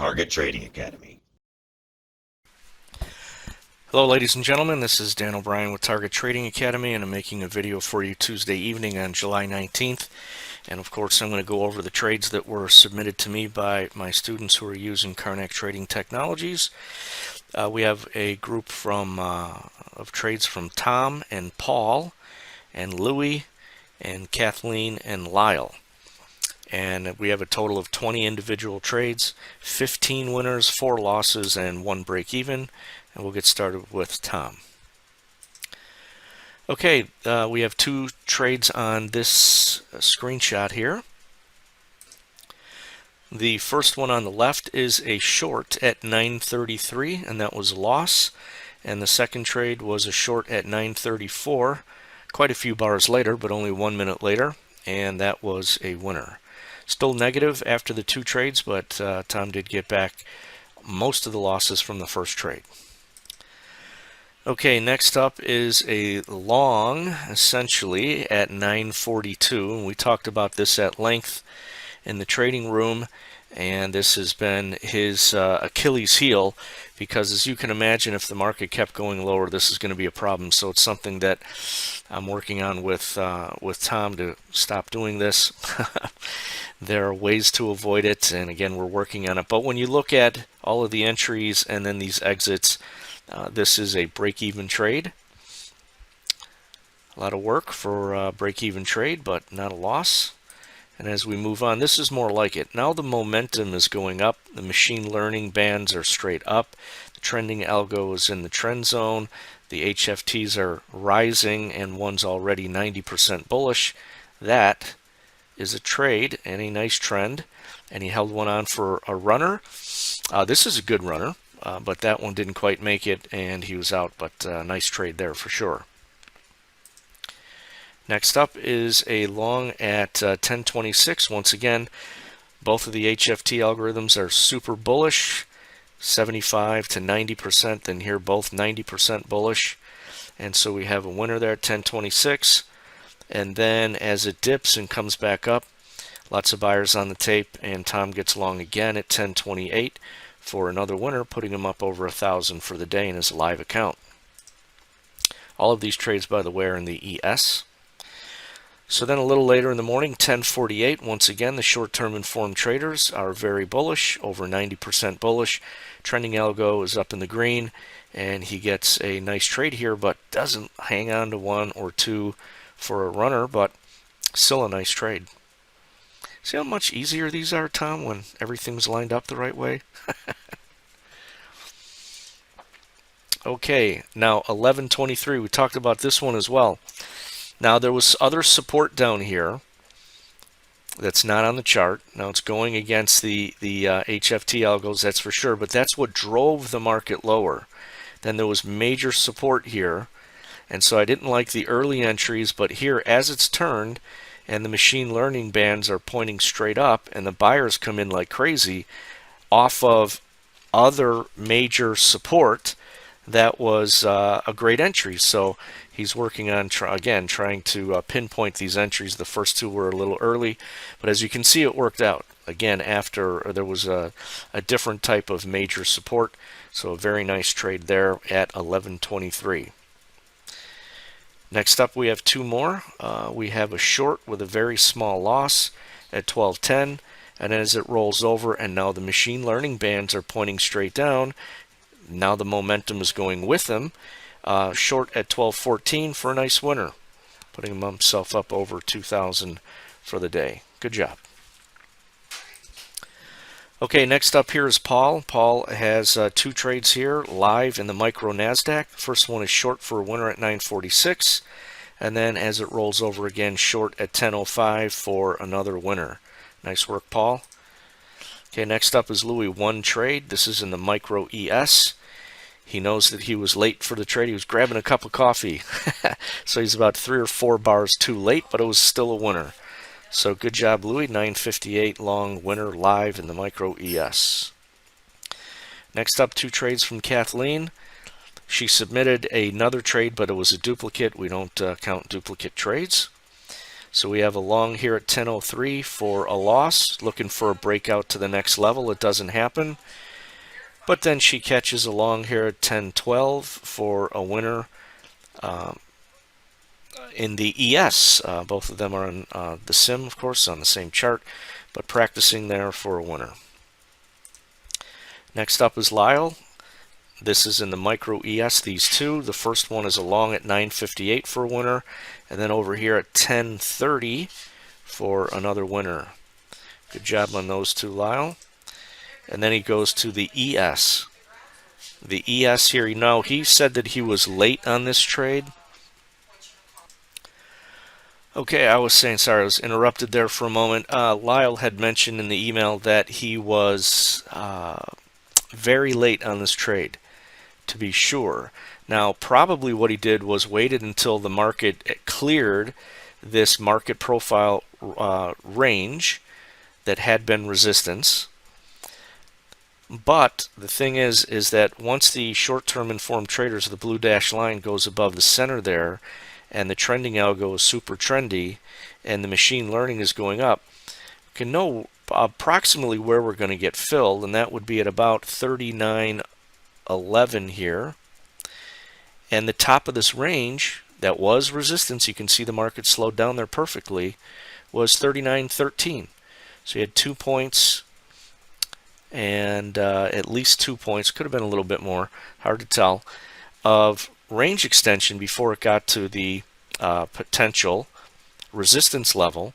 Target Trading Academy. Hello ladies and gentlemen, this is Dan O'Brien with Target Trading Academy, and I'm making a video for you Tuesday evening on July 19th. And of course I'm going to go over the trades that were submitted to me by my students who are using Carnac trading technologies. We have a group of trades from Tom and Paul and Louie and Kathleen and Lyle. And we have a total of 20 individual trades, 15 winners, 4 losses, and 1 break even. And we'll get started with Tom. Okay, we have 2 trades on this screenshot here. The first one on the left is a short at 9.33, and that was a loss. And the second trade was a short at 9.34, quite a few bars later, but only 1 minute later, and that was a winner. Still negative after the 2 trades, but Tom did get back most of the losses from the first trade. Okay, next up is a long, essentially, at 9.42, and we talked about this at length in the trading room, and this has been his Achilles heel, because as you can imagine, if the market kept going lower, this is going to be a problem. So it's something that I'm working on with Tom to stop doing this. There are ways to avoid it, and again, we're working on it. But when you look at all of the entries and then these exits, this is a break-even trade. A lot of work for a break-even trade, but not a loss. And as we move on, this is more like it. Now the momentum is going up. The machine learning bands are straight up. The trending algo is in the trend zone. The HFTs are rising, and one's already 90% bullish. That is a trade and a nice trend. And he held one on for a runner. This is a good runner, but that one didn't quite make it, and he was out. But nice trade there for sure. Next up is a long at 10.26. Once again, both of the HFT algorithms are super bullish, 75 to 90%, and here both 90% bullish. And so we have a winner there at 10.26. And then as it dips and comes back up, lots of buyers on the tape, and Tom gets long again at 10.28 for another winner, putting him up over 1,000 for the day in his live account. All of these trades, by the way, are in the ES. So then a little later in the morning, 10.48, once again, the short-term informed traders are very bullish, over 90% bullish. Trending algo is up in the green, and he gets a nice trade here, but doesn't hang on to 1 or 2 for a runner, but still a nice trade. See how much easier these are, Tom, when everything's lined up the right way? Okay, now 11.23, we talked about this one as well. Now there was other support down here that's not on the chart. Now it's going against the HFT algos, that's for sure, but that's what drove the market lower. Then there was major support here, and so I didn't like the early entries, but here as it's turned and the machine learning bands are pointing straight up and the buyers come in like crazy off of other major support, that was a great entry. So he's working on, again, trying to pinpoint these entries. The first 2 were a little early, but as you can see, it worked out. Again, after there was a different type of major support. So a very nice trade there at 11.23. Next up, we have 2 more. We have a short with a very small loss at 12.10, and as it rolls over, and now the machine learning bands are pointing straight down. Now the momentum is going with him. Short at 12.14 for a nice winner, putting himself up over 2,000 for the day. Good job. Okay, next up here is Paul. Paul has 2 trades here live in the micro NASDAQ. First one is short for a winner at 9.46, and then as it rolls over again, short at 10.05 for another winner. Nice work, Paul. Okay, next up is Louis. 1 trade. This is in the micro ES. He knows that he was late for the trade. He was grabbing a cup of coffee. So he's about 3 or 4 bars too late, but it was still a winner. So good job, Louis. 9.58 long winner live in the micro ES. Next up, 2 trades from Kathleen. She submitted another trade, but it was a duplicate. We don't count duplicate trades. So we have a long here at 10:03 for a loss, looking for a breakout to the next level. It doesn't happen. But then she catches a long here at 10:12 for a winner in the ES. Both of them are on the sim, of course, on the same chart, but practicing there for a winner. Next up is Lyle. This is in the micro ES, these two. The first one is a long at 9:58 for a winner, and then over here at 10:30 for another winner. Good job on those two, Lyle. And then he goes to the ES. The ES here, he said that he was late on this trade. Okay, I was saying, sorry, I was interrupted there for a moment. Lyle had mentioned in the email that he was very late on this trade, to be sure. Now, probably what he did was waited until the market cleared this market profile range that had been resistance. But the thing is that once the short-term informed traders, the blue dashed line goes above the center there, and the trending algo is super trendy, and the machine learning is going up, we can know approximately where we're going to get filled, and that would be at about 39.11 here. And the top of this range, that was resistance, you can see the market slowed down there perfectly, was 39.13. So you had 2 points and at least 2 points, could have been a little bit more, hard to tell, of range extension before it got to the potential resistance level,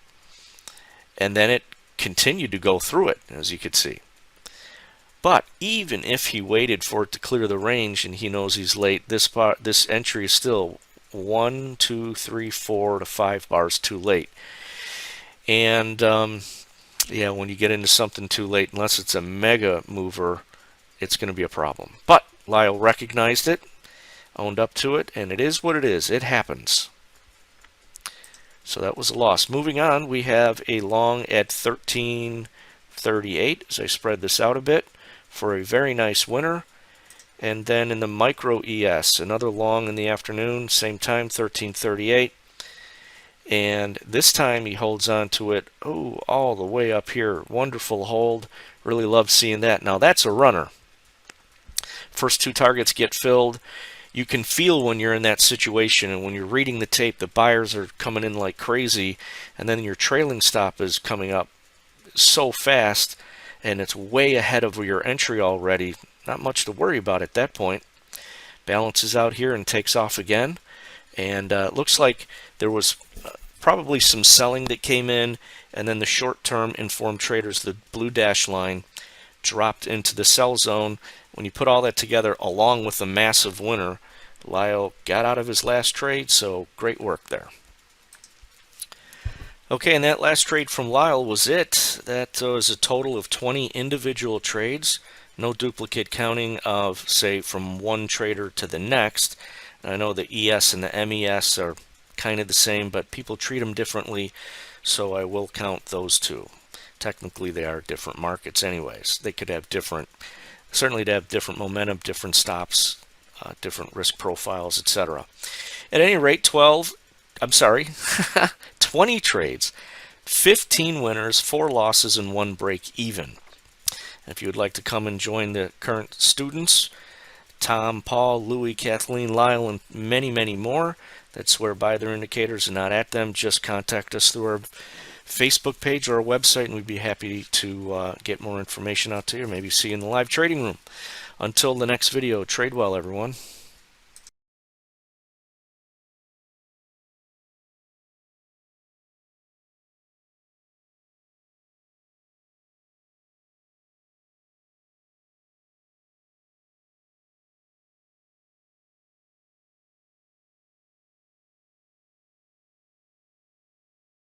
and then it continued to go through it, as you could see. But even if he waited for it to clear the range and he knows he's late, this entry is still 1, 2, 3, 4 to 5 bars too late. And yeah, when you get into something too late, unless it's a mega mover, it's going to be a problem. But Lyle recognized it, owned up to it, and it is what it is. It happens. So that was a loss. Moving on, we have a long at 13.38, as I spread this out a bit, for a very nice winner. And then in the micro ES, another long in the afternoon, same time, 13.38. And this time he holds on to it, all the way up here. Wonderful hold. Really love seeing that. Now that's a runner. First two targets get filled. You can feel when you're in that situation, and when you're reading the tape, the buyers are coming in like crazy, and then your trailing stop is coming up so fast, and it's way ahead of your entry already. Not much to worry about at that point. Balances out here and takes off again. And it looks like there was probably some selling that came in, and then the short-term informed traders, the blue dash line, dropped into the sell zone. When you put all that together, along with the massive winner, Lyle got out of his last trade, so great work there. Okay, and that last trade from Lyle was it. That was a total of 20 individual trades. No duplicate counting of, say, from one trader to the next. I know the ES and the MES are kind of the same, but people treat them differently, so I will count those two. Technically, they are different markets anyways. They could have different, certainly to have different momentum, different stops, different risk profiles, etc. At any rate, 20 trades, 15 winners, 4 losses, and 1 break even. If you would like to come and join the current students, Tom, Paul, Louis, Kathleen, Lyle, and many, many more that swear by their indicators and not at them, just contact us through our Facebook page or our website, and we'd be happy to get more information out to you, or maybe see you in the live trading room. Until the next video, trade well, everyone.